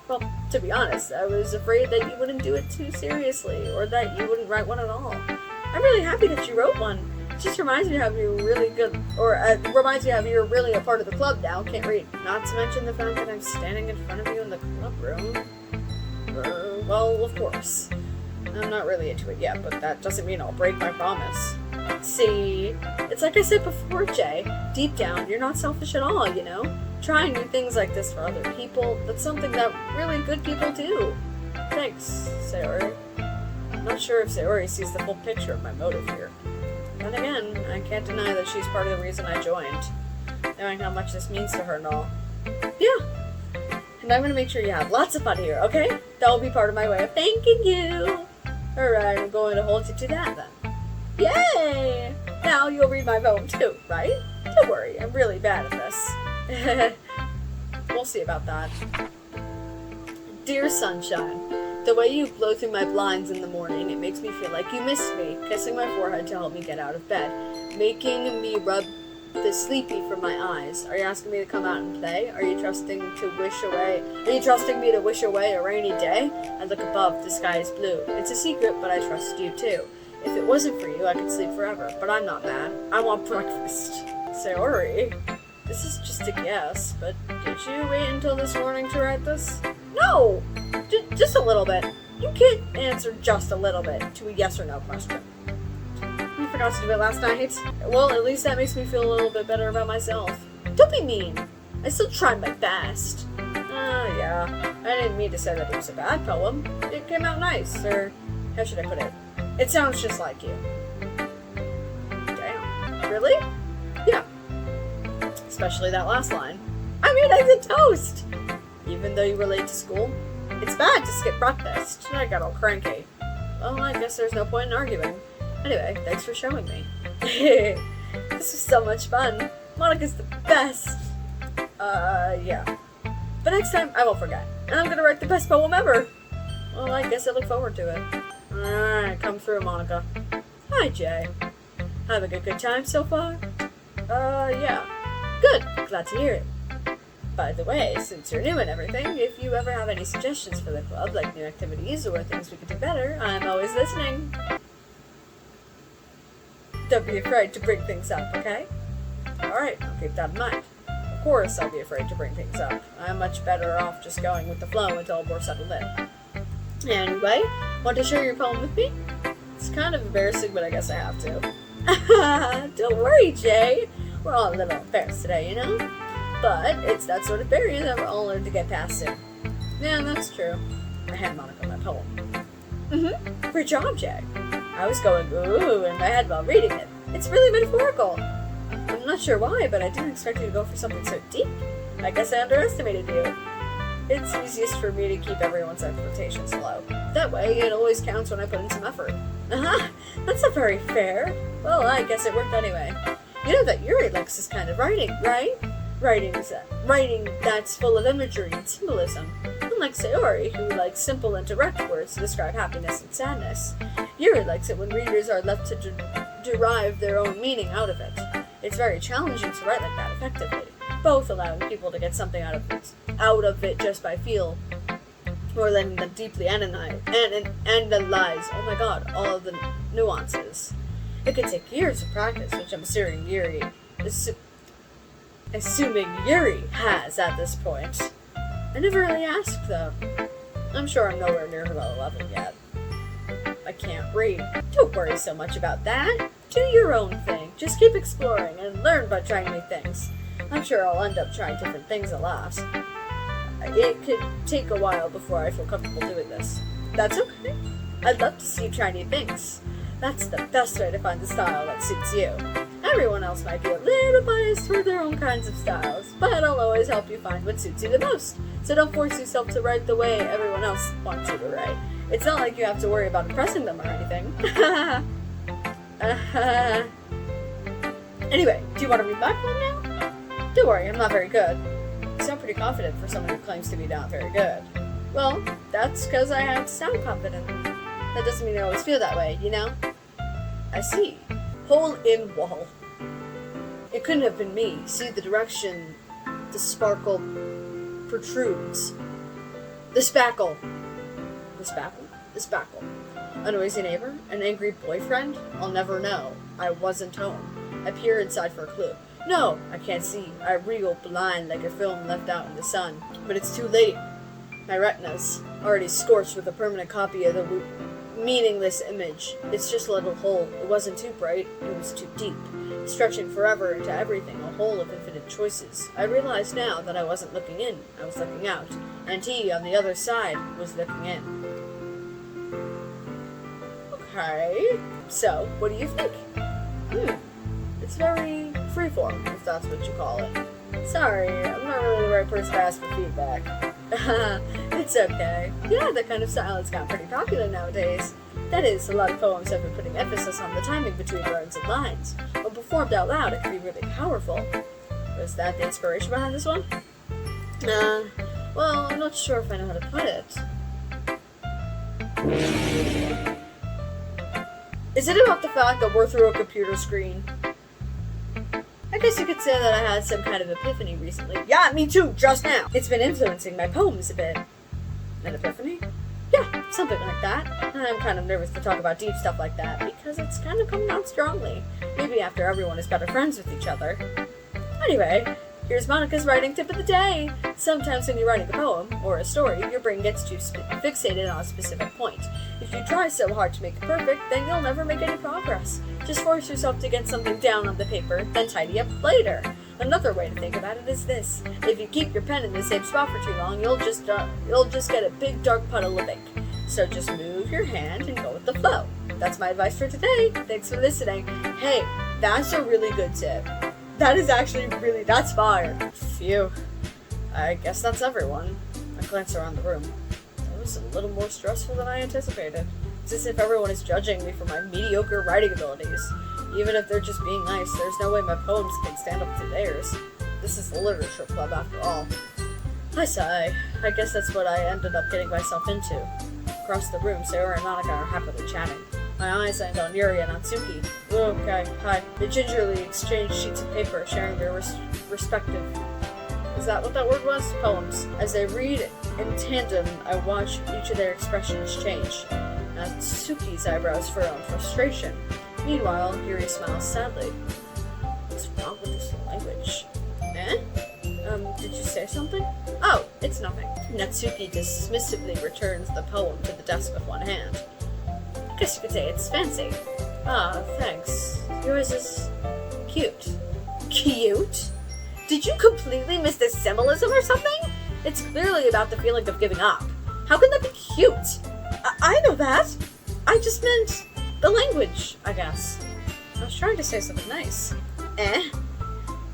Well, to be honest, I was afraid that you wouldn't do it too seriously, or that you wouldn't write one at all. I'm really happy that you wrote one. It just reminds me of you're really good, or reminds me of you're really a part of the club now. Can't read. Not to mention the fact that I'm standing in front of you in the club room. Well, of course. I'm not really into it yet, but that doesn't mean I'll break my promise. See, it's like I said before, Jay. Deep down, you're not selfish at all, you know? Trying new things like this for other people, that's something that really good people do. Thanks, Sayori. I'm not sure if Sayori sees the full picture of my motive here. Then again, I can't deny that she's part of the reason I joined, knowing how much this means to her and all. Yeah, and I'm gonna make sure you have lots of fun here, okay? That will be part of my way of thanking you. Alright, I'm going to hold you to that then. Yay! Now you'll read my poem too, right? Don't worry, I'm really bad at this. We'll see about that. Dear sunshine, the way you blow through my blinds in the morning, it makes me feel like you missed me, kissing my forehead to help me get out of bed, making me rub the sleepy from my eyes. Are you asking me to come out and play? Are you trusting me to wish away a rainy day? I look above, the sky is blue. It's a secret, but I trust you too. If it wasn't for you, I could sleep forever, but I'm not mad. I want breakfast. Sayori, this is just a guess, but did you wait until this morning to write this? No! Just a little bit. You can't answer just a little bit to a yes or no question. I forgot to do it last night. Well, at least that makes me feel a little bit better about myself. Don't be mean. I still tried my best. Yeah. I didn't mean to say that it was a bad poem. It came out nice, or how should I put it? It sounds just like you. Damn. Really? Yeah. Especially that last line. I made eggs and toast! Even though you were late to school? It's bad to skip breakfast. I got all cranky. Well, I guess there's no point in arguing. Anyway, thanks for showing me. This was so much fun. Monica's the best. Yeah. But next time, I won't forget. And I'm gonna write the best poem ever. Well, I guess I look forward to it. Alright, come through, Monica. Hi, Jay. Having a good time so far? Yeah. Good. Glad to hear it. By the way, since you're new and everything, if you ever have any suggestions for the club, like new activities or things we could do better, I'm always listening. Don't be afraid to bring things up, okay? Alright, I'll keep that in mind. Of course I'll be afraid to bring things up. I'm much better off just going with the flow until we're settled in. Anyway, want to share your poem with me? It's kind of embarrassing, but I guess I have to. Don't worry, Jay. We're all a little embarrassed today, you know? But it's that sort of barrier that we're all learned to get past soon. Yeah, that's true. I hand Monica my poem. Great job, Jay. I was going ooh in my head while reading it. It's really metaphorical. I'm not sure why, but I didn't expect you to go for something so deep. I guess I underestimated you. It's easiest for me to keep everyone's expectations low. That way, it always counts when I put in some effort. That's not very fair. Well, I guess it worked anyway. You know that Yuri likes this kind of writing, right? Writing that's full of imagery and symbolism. Unlike Sayori, who likes simple and direct words to describe happiness and sadness, Yuri likes it when readers are left to derive their own meaning out of it. It's very challenging to write like that effectively, both allowing people to get something out of it just by feel, more than the deeply analyze, oh my god, all of the nuances. It could take years of practice, which I'm assuming Yuri has at this point. I never really asked, though. I'm sure I'm nowhere near her level yet. I can't read. Don't worry so much about that. Do your own thing. Just keep exploring and learn by trying new things. I'm sure I'll end up trying different things a lot. It could take a while before I feel comfortable doing this. That's okay. I'd love to see you try new things. That's the best way to find the style that suits you. Everyone else might be a little biased toward their own kinds of styles, but I'll always help you find what suits you the most. So don't force yourself to write the way everyone else wants you to write. It's not like you have to worry about impressing them or anything. Anyway, do you want to read my poem now? Don't worry, I'm not very good. You sound pretty confident for someone who claims to be not very good. Well, that's because I have to sound confident. That doesn't mean I always feel that way, you know? I see. Hole in wall. It couldn't have been me. See the direction the sparkle protrudes. The spackle. The spackle? The spackle. A noisy neighbor? An angry boyfriend? I'll never know. I wasn't home. I peer inside for a clue. No, I can't see. I reel blind like a film left out in the sun. But it's too late. My retina's already scorched with a permanent copy of the meaningless image. It's just a little hole. It wasn't too bright. It was too deep. Stretching forever into everything, a hole of infinite choices. I realized now that I wasn't looking in. I was looking out. And he, on the other side, was looking in. Okay. So, what do you think? It's very freeform, if that's what you call it. Sorry, I'm not really the right person to ask for feedback. It's okay. Yeah, that kind of style has gotten pretty popular nowadays. That is, a lot of poems have been putting emphasis on the timing between words and lines. When performed out loud, it can be really powerful. Was that the inspiration behind this one? Well, I'm not sure if I know how to put it. Is it about the fact that we're through a computer screen? I guess you could say that I had some kind of epiphany recently. Yeah, me too, just now. It's been influencing my poems a bit. An epiphany? Yeah, something like that. I'm kind of nervous to talk about deep stuff like that, because it's kind of coming out strongly. Maybe after everyone is better friends with each other. Anyway, here's Monica's writing tip of the day. Sometimes when you're writing a poem, or a story, your brain gets too fixated on a specific point. If you try so hard to make it perfect, then you'll never make any progress. Just force yourself to get something down on the paper, then tidy up later. Another way to think about it is this. If you keep your pen in the same spot for too long, you'll just get a big dark puddle of ink. So just move your hand and go with the flow. That's my advice for today. Thanks for listening. Hey, that's a really good tip. That is actually that's fire. Phew. I guess that's everyone. I glance around the room. It was a little more stressful than I anticipated. It's as if everyone is judging me for my mediocre writing abilities. Even if they're just being nice, there's no way my poems can stand up to theirs. This is the literature club after all. I sigh. I guess that's what I ended up getting myself into. Across the room, Sayori and Monica are happily chatting. My eyes land on Yuri and Natsuki. Okay, hi. They gingerly exchange sheets of paper, sharing their respective... Is that what that word was? Poems. As they read in tandem, I watch each of their expressions change. Natsuki's eyebrows furrow in frustration. Meanwhile, Yuri smiles sadly. What's wrong with this language? Did you say something? Oh, it's nothing. Natsuki dismissively returns the poem to the desk with one hand. I guess you could say it's fancy. Ah, thanks. Yours is cute. Cute? Did you completely miss the symbolism or something? It's clearly about the feeling of giving up. How can that be cute? I know that. I just meant the language, I guess. I was trying to say something nice.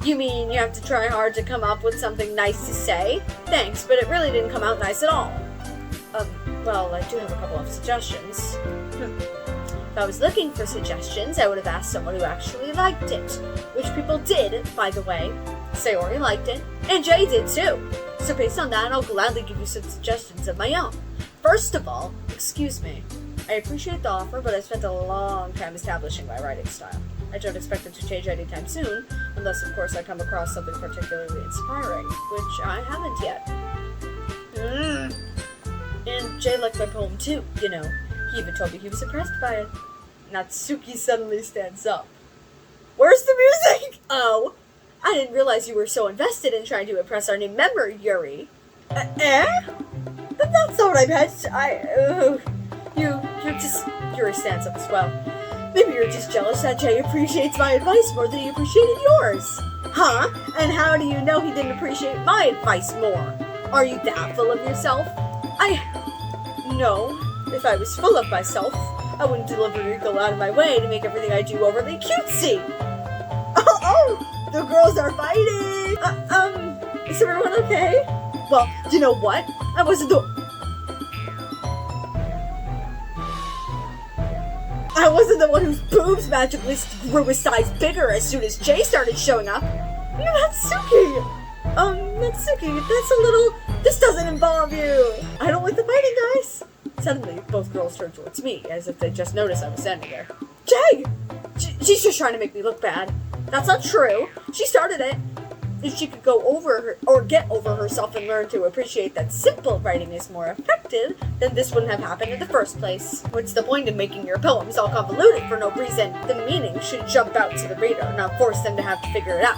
You mean you have to try hard to come up with something nice to say? Thanks, but it really didn't come out nice at all. Well, I do have a couple of suggestions. If I was looking for suggestions, I would have asked someone who actually liked it. Which people did, by the way. Sayori liked it, and Jay did too. So based on that, I'll gladly give you some suggestions of my own. First of all, excuse me. I appreciate the offer, but I spent a long time establishing my writing style. I don't expect it to change anytime soon, unless of course I come across something particularly inspiring, which I haven't yet. And Jay liked my poem too, you know. He even told me he was impressed by it. Natsuki suddenly stands up. Where's the music? Oh, I didn't realize you were so invested in trying to impress our new member, Yuri. But that's not what I meant. Yuri stands up as well. Maybe you're just jealous that Jay appreciates my advice more than he appreciated yours. Huh? And how do you know he didn't appreciate my advice more? Are you that full of yourself? No. If I was full of myself, I wouldn't deliberately go out of my way to make everything I do overly cutesy. The girls are fighting! Is everyone okay? Well, you know what? I wasn't the one whose boobs magically grew a size bigger as soon as Jay started showing up. Natsuki! Natsuki, that's a little... This doesn't involve you! I don't like the fighting, guys! Suddenly, both girls turned towards me, as if they just noticed I was standing there. Jay! She's just trying to make me look bad. That's not true. She started it. If she could go over her, or get over herself and learn to appreciate that simple writing is more effective, then this wouldn't have happened in the first place. What's the point in making your poems all convoluted for no reason? The meaning should jump out to the reader, not force them to have to figure it out.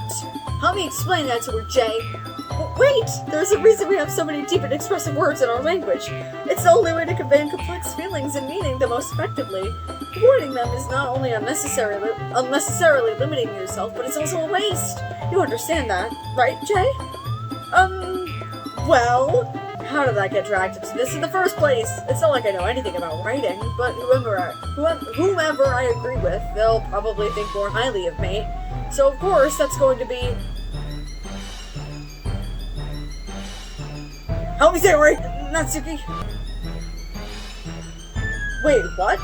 Help me explain that to her, Jay. Wait! There's a reason we have so many deep and expressive words in our language. It's the only way to convey complex feelings and meaning the most effectively. Avoiding them is not only unnecessarily limiting yourself, but it's also a waste. You understand that, right, Jay? Well, how did I get dragged into this in the first place? It's not like I know anything about writing, but whomever I agree with, they'll probably think more highly of me. So of course, that's going to be... Help me say it right, Natsuki! Wait, what?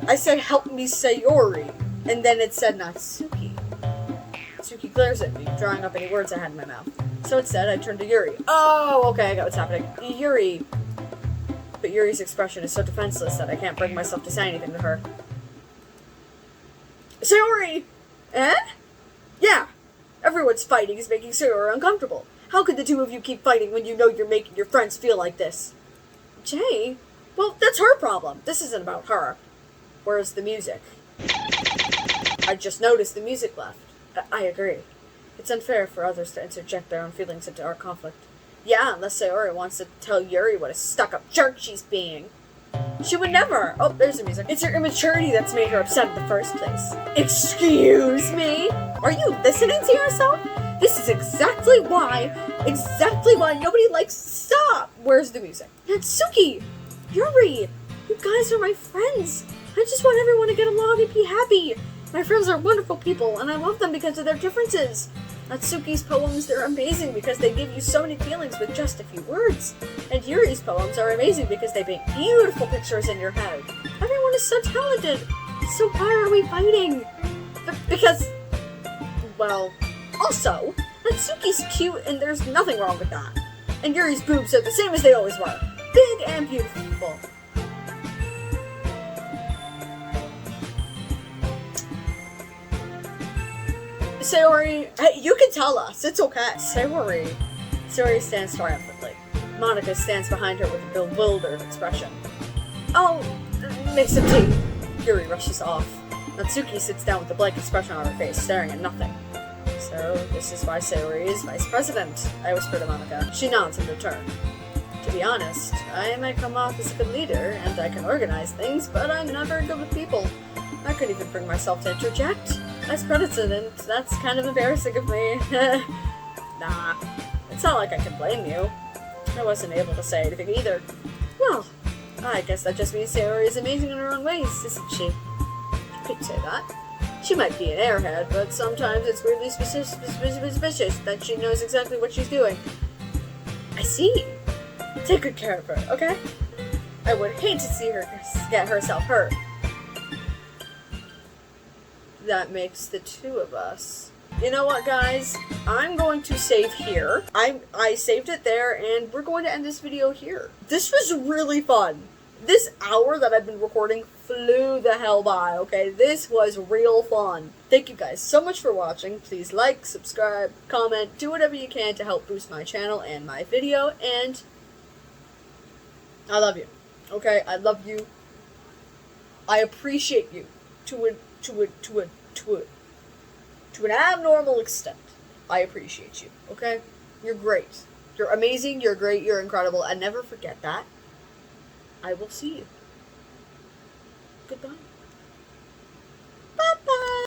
I said help me Sayori, and then it said Natsuki. Natsuki glares at me, drawing up any words I had in my mouth. So instead, I turned to Yuri. Oh, okay, I got what's happening. Yuri. But Yuri's expression is so defenseless that I can't bring myself to say anything to her. Sayori! Eh? Yeah. Everyone's fighting is making Sayori uncomfortable. How could the two of you keep fighting when you know you're making your friends feel like this? Jay? Well, that's her problem. This isn't about her. Where's the music? I just noticed the music left. I agree. It's unfair for others to interject their own feelings into our conflict. Yeah, unless Sayori wants to tell Yuri what a stuck-up jerk she's being. She would never! Oh, there's the music. It's your immaturity that's made her upset in the first place. Excuse me? Are you listening to yourself? This is exactly why nobody likes... Stop! Where's the music? Natsuki! Yuri! You guys are my friends! I just want everyone to get along and be happy! My friends are wonderful people, and I love them because of their differences. Natsuki's poems, they're amazing because they give you so many feelings with just a few words. And Yuri's poems are amazing because they paint beautiful pictures in your head. Everyone is so talented! So why are we fighting? Because... well... Also, Natsuki's cute and there's nothing wrong with that. And Yuri's boobs are the same as they always were. Big and beautiful. Sayori, hey, you can tell us. It's okay. Sayori stands triumphantly. Monika stands behind her with a bewildered expression. Oh, make some tea. Yuri rushes off. Natsuki sits down with a blank expression on her face, staring at nothing. So, this is why Sayori is vice president, I whisper to Monika. She nods in return. To be honest, I might come off as a good leader, and I can organize things, but I'm never good with people. I couldn't even bring myself to interject. As president, that's kind of embarrassing of me. Nah, it's not like I can blame you. I wasn't able to say anything either. Well, I guess that just means Sayori is amazing in her own ways, isn't she? You could say that. She might be an airhead, but sometimes it's weirdly suspicious that she knows exactly what she's doing. I see. Take good care of her, okay? I would hate to see her get herself hurt. That makes the two of us. You know what, guys? I'm going to save here. I saved it there, and we're going to end this video here. This was really fun. This hour that I've been recording flew the hell by, okay? This was real fun. Thank you guys so much for watching. Please like, subscribe, comment, do whatever you can to help boost my channel and my video, and I love you, okay? I love you. I appreciate you to an abnormal extent. I appreciate you, okay? You're great. You're amazing, you're great, you're incredible, and never forget that. I will see you. Goodbye.